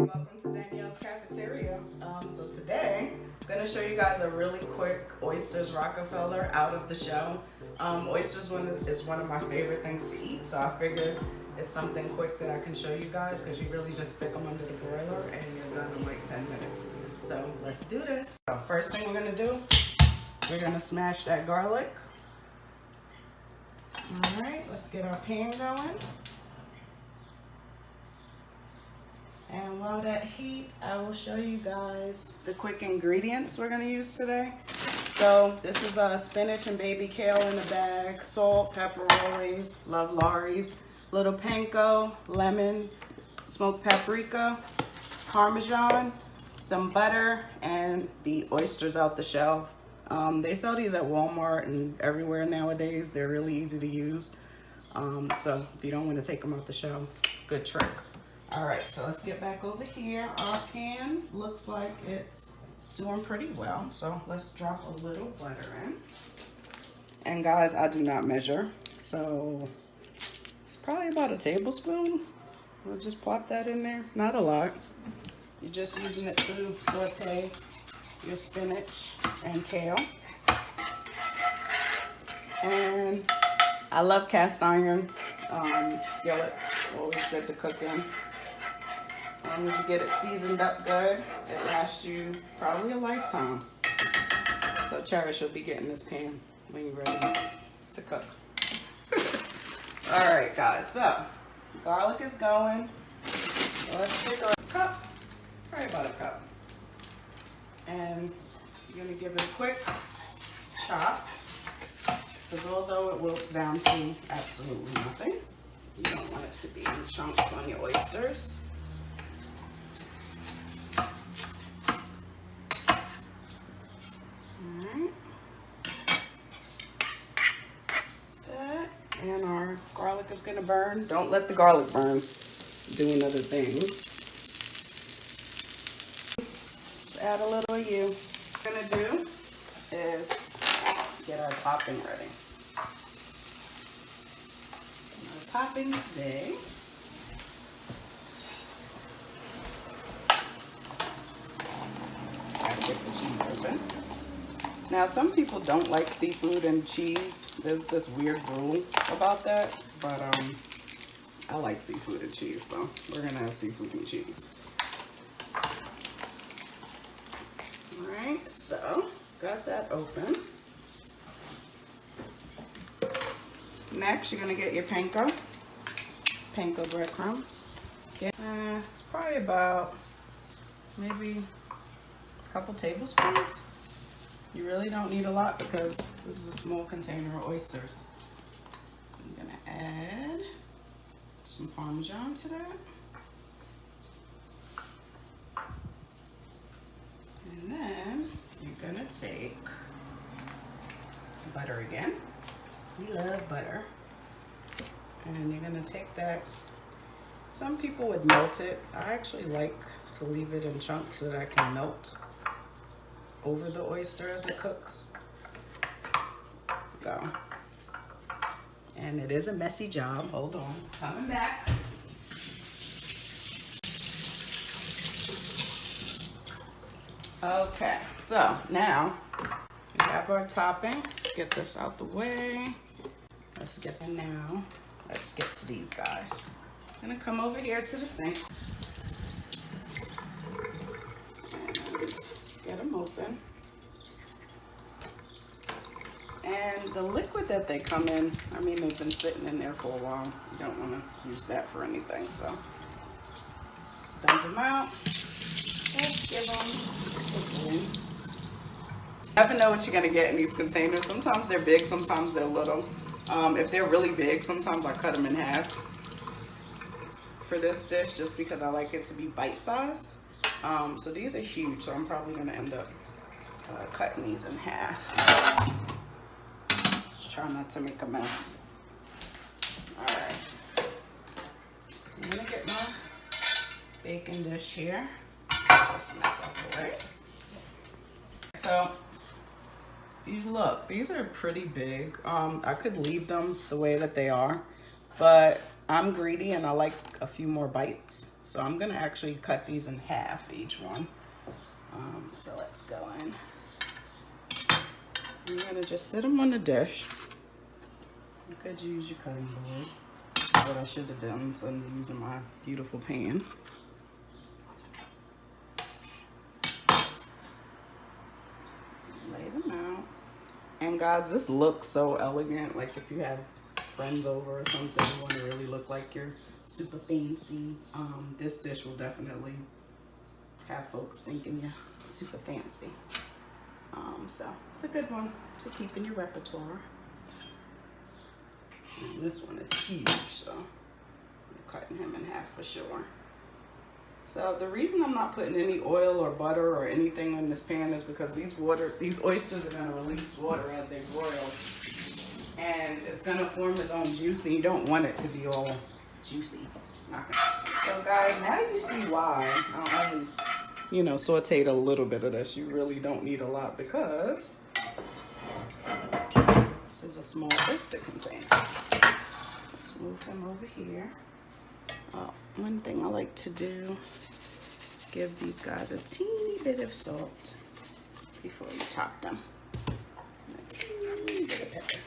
Welcome to Danielle's Cafeteria. So today, I'm going to show you guys a really quick Oysters Rockefeller out of the shell. Oysters is one of my favorite things to eat, so I figured it's something quick that I can show you guys because you really just stick them under the broiler and you're done in like 10 minutes. So let's do this. So first thing we're going to do, we're going to smash that garlic. All right, let's get our pan going. And while that heats, I will show you guys the quick ingredients we're gonna use today. So this is spinach and baby kale in a bag, salt, pepper always, love Lawry's, little panko, lemon, smoked paprika, Parmesan, some butter, and the oysters out the shell. They sell these at Walmart and everywhere nowadays. They're really easy to use. So if you don't want to take them out the shell, good trick. All right, so let's get back over here. Our pan looks like it's doing pretty well. So let's drop a little butter in. And guys, I do not measure. So it's probably about a tablespoon. We'll just plop that in there. Not a lot. You're just using it to saute your spinach and kale. And I love cast iron skillets. Always good to cook in. As long as you get it seasoned up good, it lasts you probably a lifetime. So Cherish will be getting this pan when you're ready to cook. All right, guys, so garlic is going. Let's take a cup, probably about a cup. And you're gonna give it a quick chop, because although it wilts down to absolutely nothing, you don't want it to be in chunks on your oysters. And our garlic is gonna burn. Don't let the garlic burn doing other things. Just add a little of you. What we're gonna do is get our topping ready. Our topping today I get the cheese open. Now, some people don't like seafood and cheese. There's this weird rule about that, but I like seafood and cheese, so we're gonna have seafood and cheese. All right, so got that open. Next, you're gonna get your panko breadcrumbs. It's probably about maybe a couple tablespoons. You really don't need a lot because this is a small container of oysters. I'm gonna add some Parmesan to that. And then you're gonna take butter again. We love butter. And you're gonna take that. Some people would melt it. I actually like to leave it in chunks so that I can melt over the oyster as it cooks. Go. And it is a messy job. Hold on. Coming back. Okay, so now we have our topping. Let's get this out the way. Let's get them now. Let's get to these guys. I'm gonna come over here to the sink. Get them open. And the liquid that they come in, I mean, they've been sitting in there for a while. You don't want to use that for anything, so let's dump them out. Let's give them a rinse. You never know what you're going to get in these containers. Sometimes they're big, sometimes they're little. If they're really big, sometimes I cut them in half for this dish just because I like it to be bite-sized. So these are huge, so I'm probably gonna end up cutting these in half. Just try not to make a mess. All right, so I'm gonna get my bacon dish here. Just mess up the way. So you look, these are pretty big. I could leave them the way that they are, but I'm greedy and I like a few more bites. So I'm gonna actually cut these in half, each one. So let's go in. I'm gonna just sit them on the dish. You could use your cutting board. What I should have done instead of using my beautiful pan. Lay them out. And guys, this looks so elegant. Like if you have friends over or something, you want to really look like you're super fancy. This dish will definitely have folks thinking you're super fancy. So it's a good one to keep in your repertoire. And this one is huge, so I'm cutting him in half for sure. So the reason I'm not putting any oil or butter or anything in this pan is because these oysters are going to release water as they broil, and it's going to form its own juice, and you don't want it to be all juicy. It's not gonna. So guys, now you see why I only, sauteed a little bit of this. You really don't need a lot because this is a small oyster container. Let's move him over here. One thing I like to do is give these guys a teeny bit of salt before you top them. A teeny bit of pepper.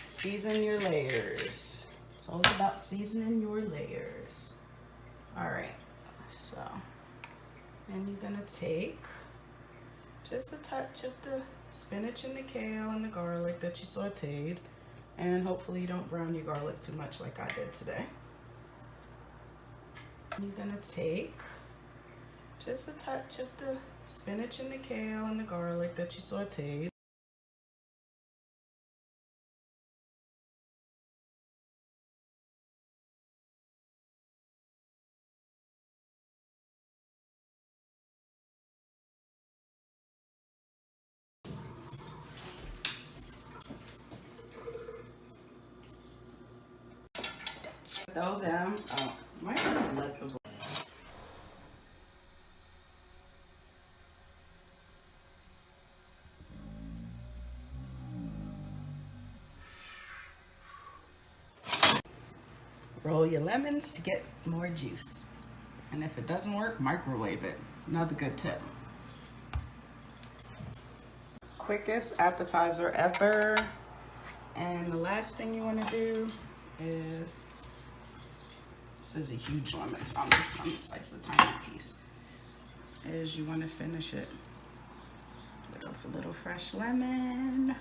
Season your layers. It's all about seasoning your layers. All right, so then you're gonna take just a touch of the spinach and the kale and the garlic that you sauteed. And hopefully you don't brown your garlic too much like I did today. You're gonna take just a touch of the spinach and the kale and the garlic that you sauteed. Throw them out. Might have to let the roll your lemons to get more juice. And if it doesn't work, microwave it. Another good tip. Quickest appetizer ever. And the last thing you want to do is, this is a huge lemon, so I'm just going to slice a tiny piece, is you want to finish it with a little fresh lemon.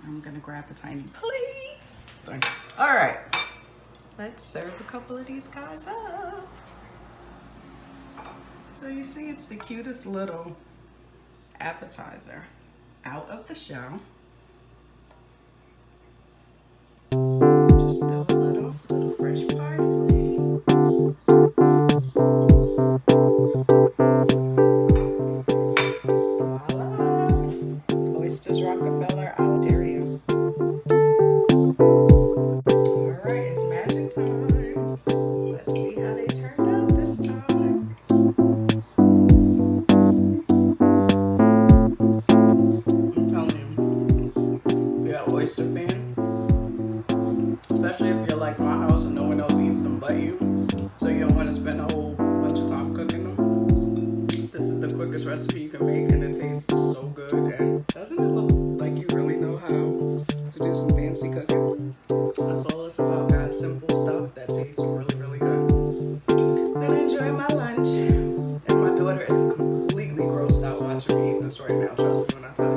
I'm going to grab a tiny plate. All right, let's serve a couple of these guys up. So you see, it's the cutest little appetizer out of the shell. Just throw a little fresh parsley. Voila! Oysters Rockefeller Altaria. All right, it's magic time. Let's see how they turned out this time. I'm telling you, yeah, oyster fan. Especially if you're like my house and no one else eats them but you, so you don't want to spend a whole bunch of time cooking them. This is the quickest recipe you can make, and it tastes so good. And doesn't it look like you really know how to do some fancy cooking? That's all it's about, guys. Simple stuff that tastes really, really good. Then enjoy my lunch. And my daughter is completely grossed out watching me eat this right now. Trust me when I tell you.